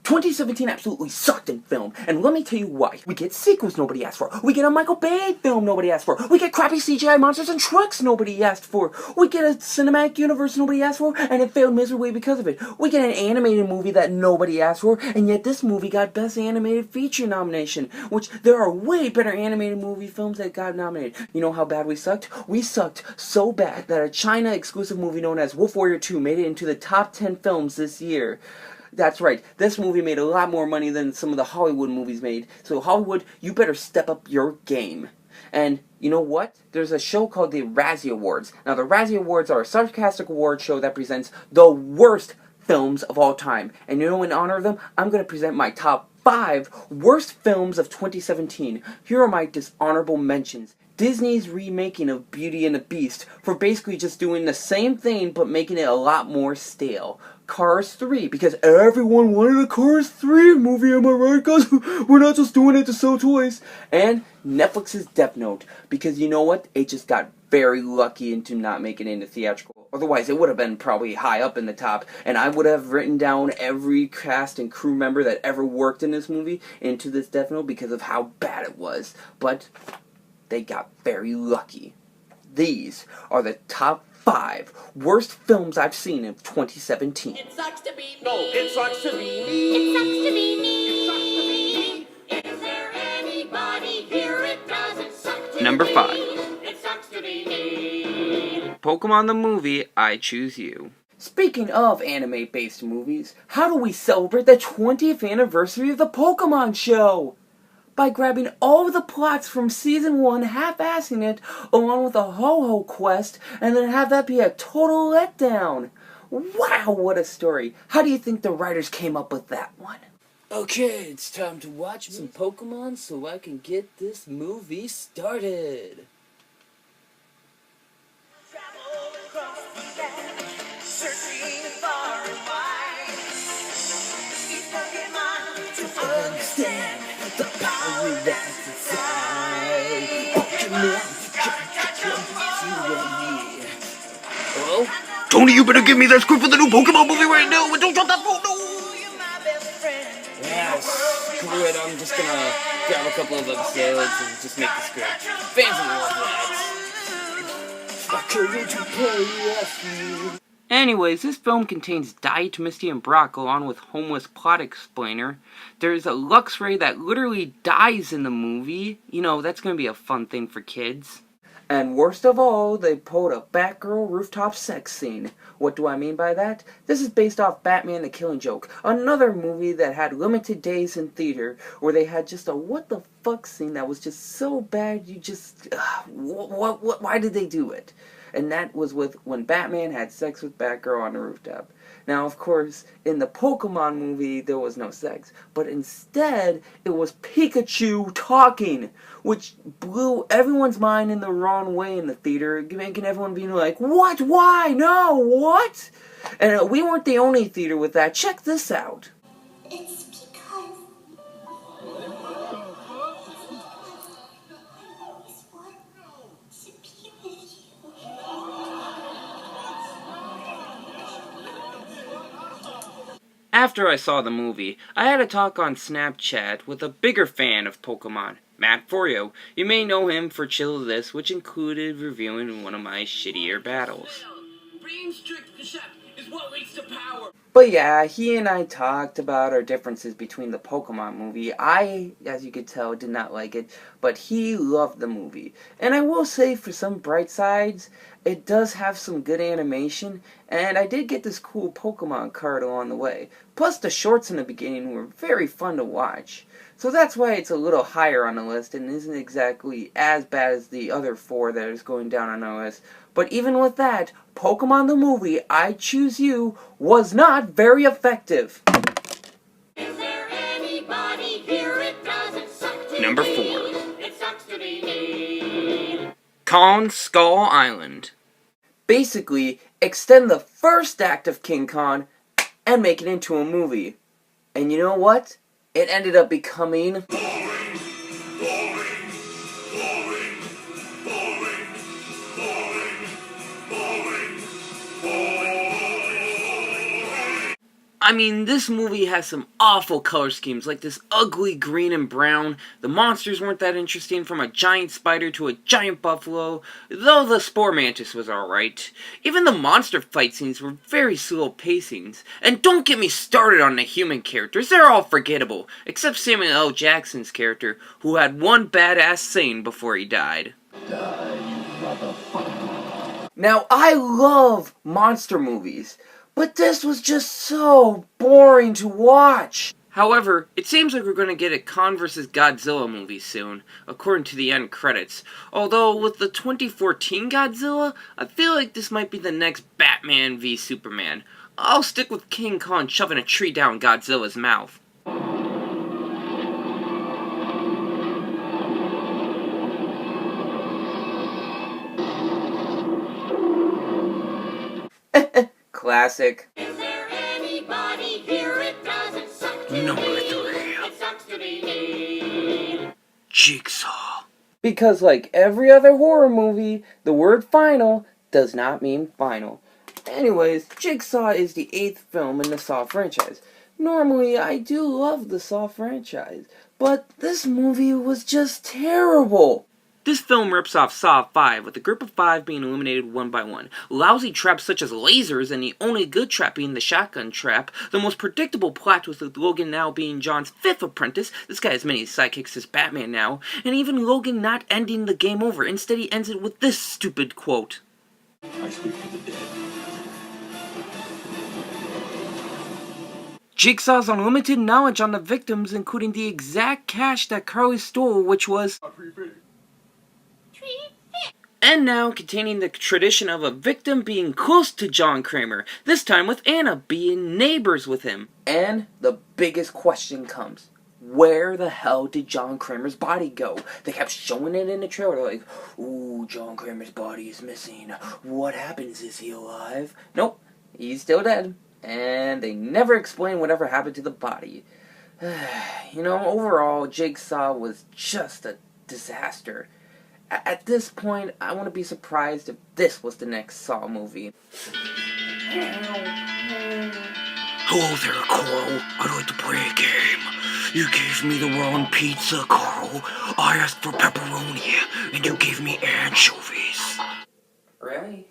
2017 absolutely sucked in film, and let me tell you why. We get sequels nobody asked for. We get a Michael Bay film nobody asked for. We get crappy CGI monsters and trucks nobody asked for. We get a cinematic universe nobody asked for, and it failed miserably because of it. We get an animated movie that nobody asked for, and yet this movie got Best Animated Feature nomination, which there are way better animated movie films that got nominated. You know how bad we sucked? We sucked so bad that a China exclusive movie known as Wolf Warrior 2 made it into the top 10 films this year. That's right, this movie made a lot more money than some of the Hollywood movies made, so Hollywood, you better step up your game. And you know what? There's a show called the Razzie Awards. Now, the Razzie Awards are a sarcastic award show that presents the worst films of all time. And you know, in honor of them, I'm going to present my top 5 worst films of 2017. Here are my dishonorable mentions. Disney's remaking of Beauty and the Beast for basically just doing the same thing but making it a lot more stale. Cars 3, because everyone wanted a Cars 3 movie, am I right, guys? We're not just doing it to sell toys. And Netflix's Death Note, because you know what? It just got very lucky into not making it into theatrical. Otherwise, it would have been probably high up in the top, and I would have written down every cast and crew member that ever worked in this movie into this Death Note because of how bad it was. But they got very lucky. These are the top 5 worst films I've seen in 2017. It sucks to be me. No, it sucks to be me. It sucks to be me. It sucks to be me. Is there anybody here it doesn't suck to Number be? 5. It sucks to be me. Pokemon the movie, I Choose You. Speaking of anime-based movies, how do we celebrate the 20th anniversary of the Pokemon show? By grabbing all of the plots from Season 1, half-assing it, along with a ho-ho quest, and then have that be a total letdown. Wow, what a story. How do you think the writers came up with that one? Okay, it's time to watch some Pokemon so I can get this movie started. Travel across the land, searching far and wide. These Pokemon to understand the power that's inside. Pokemon, Hello? Tony, you better give me that script for the new Pokemon movie right now, and don't drop that phone, no! you're my best friend. Yeah, screw it, I'm just gonna grab a couple of episodes and just make the script. Fans will love that. Anyways, this film contains Diet Misty and Brock along with homeless plot explainer. There's a Luxray that literally dies in the movie. You know, that's gonna be a fun thing for kids. And worst of all, they pulled a Batgirl rooftop sex scene. What do I mean by that? This is based off Batman the Killing Joke, another movie that had limited days in theater, where they had just a what the fuck scene that was just so bad you just... why did they do it? And that was with when Batman had sex with Batgirl on the rooftop. Now, of course, in the Pokemon movie, there was no sex. But instead, it was Pikachu talking, which blew everyone's mind in the wrong way in the theater, making everyone being like, what? Why? No, what? And we weren't the only theater with that. Check this out. It's because After I saw the movie, I had a talk on Snapchat with a bigger fan of Pokemon, Matt Forio. You may know him for Chill This, which included reviewing one of my shittier battles. Being strict is what leads to power. But yeah, he and I talked about our differences between the Pokemon movie. I, as you could tell, did not like it, but he loved the movie. And I will say, for some bright sides, it does have some good animation, and I did get this cool Pokemon card along the way. Plus, the shorts in the beginning were very fun to watch. So that's why it's a little higher on the list and isn't exactly as bad as the other 4 that is going down on our list. But even with that, Pokemon the movie, I Choose You, was not very effective. Is there anybody here it doesn't suck to Number be? 4. It sucks to be me. Kong Skull Island. Basically, extend the first act of King Kong and make it into a movie. And you know what? It ended up becoming... I mean, this movie has some awful color schemes, like this ugly green and brown. The monsters weren't that interesting, from a giant spider to a giant buffalo, though the spore mantis was alright. Even the monster fight scenes were very slow pacings. And don't get me started on the human characters, they're all forgettable, except Samuel L. Jackson's character, who had one badass scene before he died. Now, I love monster movies, but this was just so boring to watch. However, it seems like we're going to get a Kong vs. Godzilla movie soon, according to the end credits. Although, with the 2014 Godzilla, I feel like this might be the next Batman v Superman. I'll stick with King Kong shoving a tree down Godzilla's mouth. Classic. Is there anybody here it doesn't suck to Number be? 3. It sucks to be me. Jigsaw. Because like every other horror movie, the word final does not mean final. Anyways, Jigsaw is the 8th film in the Saw franchise. Normally, I do love the Saw franchise, but this movie was just terrible. This film rips off Saw 5, with a group of 5 being eliminated one by one. Lousy traps such as lasers, and the only good trap being the shotgun trap. The most predictable plot with Logan now being John's 5th apprentice. This guy has many sidekicks as Batman now. And even Logan not ending the game over. Instead, he ends it with this stupid quote. I speak for the dead. Jigsaw's unlimited knowledge on the victims, including the exact cash that Carly stole, which was... And now, containing the tradition of a victim being close to John Kramer, this time with Anna being neighbors with him. And the biggest question comes, where the hell did John Kramer's body go? They kept showing it in the trailer, they're like, ooh, John Kramer's body is missing. What happens? Is he alive? Nope, he's still dead. And they never explain whatever happened to the body. You know, overall, Jigsaw was just a disaster. At this point, I want to be surprised if this was the next Saw movie. Hello there, Carl. I'd like to play a game. You gave me the wrong pizza, Carl. I asked for pepperoni, and you gave me anchovies. Really?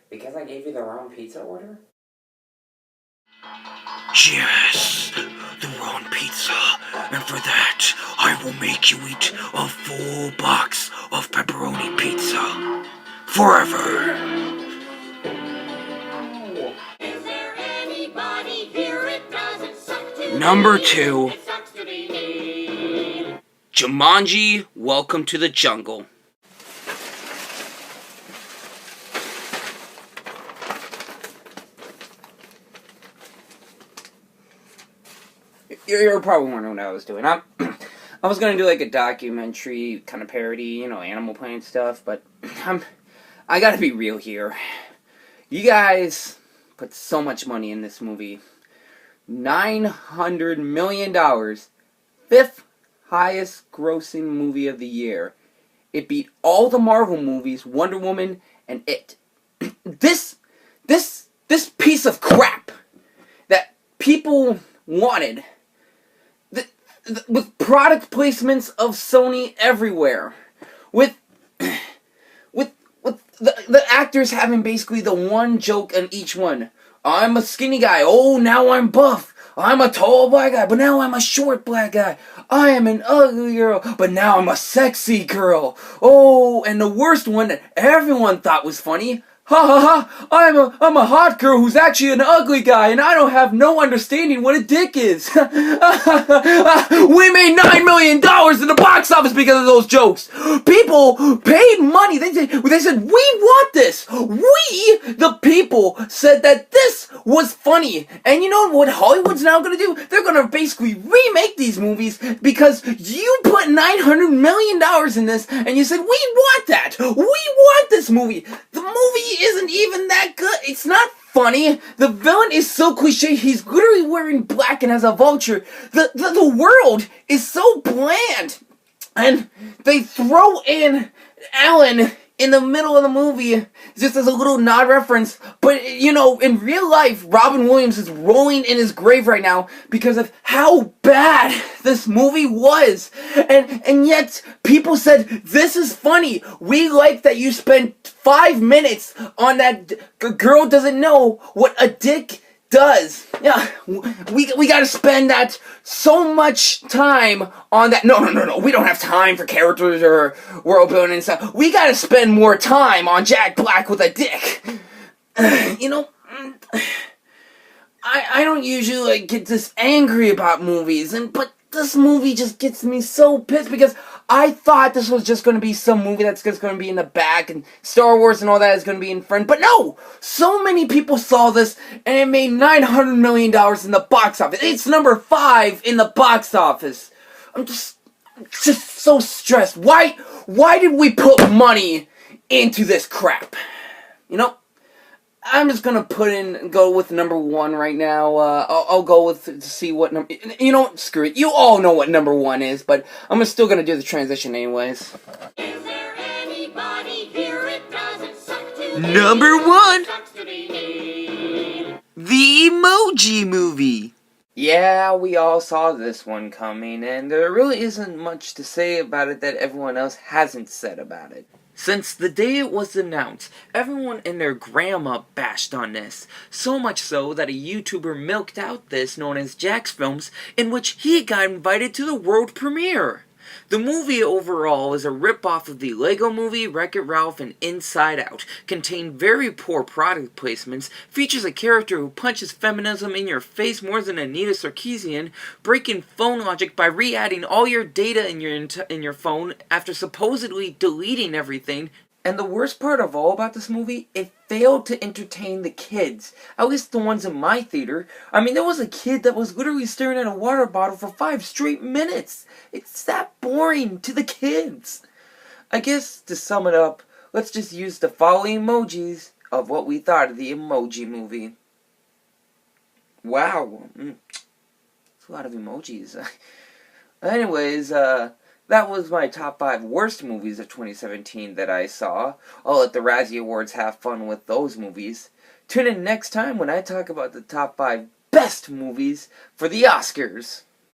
Because I gave you the wrong pizza order? Yes, the wrong pizza, and for that, I will make you eat a full box of pepperoni pizza. Forever. Is there anybody here it doesn't suck to be? Number 2. It sucks to be me. Jumanji, Welcome to the Jungle. You're probably wondering what I was doing. I was gonna do like a documentary kind of parody, you know, Animal Planet stuff, but I gotta be real here. You guys put so much money in this movie. $900 million. 5th highest grossing movie of the year. It beat all the Marvel movies, Wonder Woman, and It. This piece of crap that people wanted, with product placements of Sony everywhere, with the actors having basically the one joke on each one. I'm a skinny guy. Oh, now I'm buff. I'm a tall black guy, but now I'm a short black guy. I am an ugly girl, but now I'm a sexy girl. Oh, and the worst one that everyone thought was funny. Ha ha ha! I'm a hot girl who's actually an ugly guy, and I don't have no understanding what a dick is. We made $9 million in the box office because of those jokes. People paid money. They said, we want this. We, the people, said that this was funny. And you know what Hollywood's now gonna do? They're gonna basically remake these movies because you put $900 million in this, and you said, we want that. We want this movie. The movie isn't even that good. It's not funny. The villain is so cliche. He's literally wearing black and has a vulture. The world is so bland. And they throw in Alan in the middle of the movie, just as a little nod reference, but, you know, in real life, Robin Williams is rolling in his grave right now because of how bad this movie was. And yet, people said, this is funny. We like that you spent 5 minutes on that girl doesn't know what a dick does. Yeah, we gotta spend that so much time on that. No. We don't have time for characters or world building and stuff. We gotta spend more time on Jack Black with a dick. You know, I don't usually get this angry about movies, but this movie just gets me so pissed because I thought this was just going to be some movie that's just going to be in the back and Star Wars and all that is going to be in front. But no! So many people saw this and it made $900 million in the box office. It's number 5 in the box office. I'm just so stressed. Why did we put money into this crap? You know? I'm just gonna go with number 1 right now. I'll go with to see what number. You know what? Screw it. You all know what number 1 is, but I'm still gonna do the transition anyways. Is there anybody here it doesn't suck to be? Number 1, Sucks to be. The Emoji Movie. Yeah, we all saw this one coming, and there really isn't much to say about it that everyone else hasn't said about it. Since the day it was announced, everyone and their grandma bashed on this. So much so that a YouTuber milked out this known as Jack's Films, in which he got invited to the world premiere. The movie overall is a rip-off of the Lego Movie, Wreck-It Ralph, and Inside Out, contained very poor product placements, features a character who punches feminism in your face more than Anita Sarkeesian, breaking phone logic by re-adding all your data in your phone after supposedly deleting everything. And the worst part of all about this movie, it failed to entertain the kids. At least the ones in my theater. I mean, there was a kid that was literally staring at a water bottle for 5 straight minutes. It's that boring to the kids. I guess, to sum it up, let's just use the following emojis of what we thought of the Emoji Movie. Wow. That's a lot of emojis. Anyways, that was my top 5 worst movies of 2017 that I saw. I'll let the Razzie Awards have fun with those movies. Tune in next time when I talk about the top 5 best movies for the Oscars.